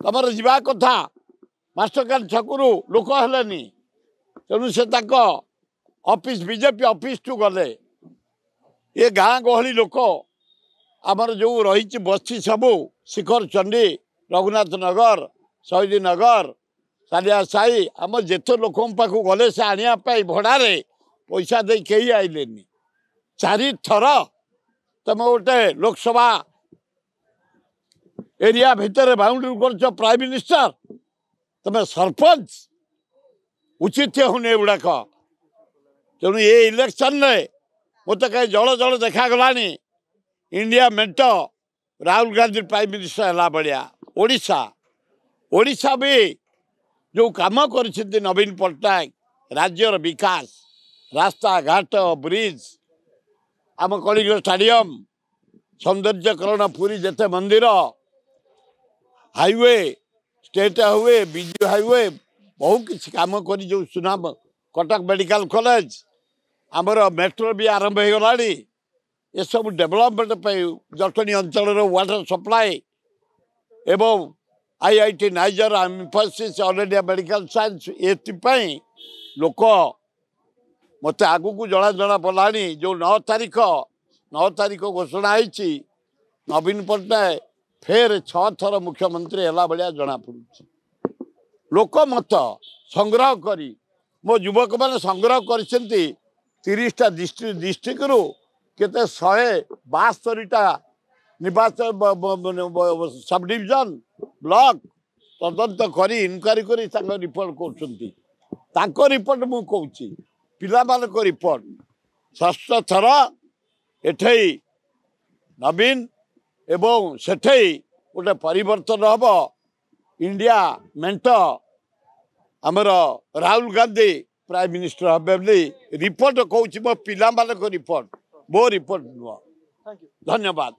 तुम जा कथा मास्टरकार्ड छकु लोक हेनी तेणु से ऑफिस बीजेपी ऑफिस टू गले ये गाँ गहली लोक आमर जो रही बस्ती सबू शिखर चंडी रघुनाथ नगर शहीद नगर सालिया साई आम जेते लोक पाखु गले से आने भड़े पैसा दे कहीं आइले चारि थर तुम गोटे लोकसभा एरिया भितर बाउंड्री कर प्राइम मिनिस्टर तुम सरपंच उचित होने गुड़ाक तेणु ये इलेक्शन मत कहीं जल जल देखागला इंडिया मेट राहुल गांधी प्राइम मिनिस्टर है भाया ओडिशा भी जो काम कर नवीन पट्टनायक राज्यर विकास रास्ता घाट ब्रिज आम कलिंग स्टाडियम सौंदर्यकरण पुरी जेते मंदिर highway state highway Biju highway बहुत किसी काम कर जो सुनाम कटक मेडिकल कॉलेज आमर मेट्रो भी आरंभ हो गला ये सब डेवलपमेंट जटनी अंचल वाटर सप्लाई एवं IIT niger Infosys all India medical science ये लोक मत आगु को जना जना पड़ा जो 9 तारीख घोषणा होती नवीन पट्टनायक फेर 6 थर मुख्यमंत्री है भाया जना पड़ लोक मत संग्रह करी मो युवक मैंने संग्रह कर 30टा डिस्ट्रिक्ट रु केते 172टा निवास सब डिविजन ब्लॉक तदंत करी इनक्वारी करी रिपोर्ट कर रिपोर्ट मु कहूँ पिला रिपोर्ट 6ठ थर एठे नवीन एवं सेठे गोटे परिवर्तन हम इंडिया मेंट आमर राहुल गांधी प्राइम मिनिस्टर हे रिपोर्ट कहूँ मो पिला रिपोर्ट मो रिपोर्ट नुह धन्यवाद।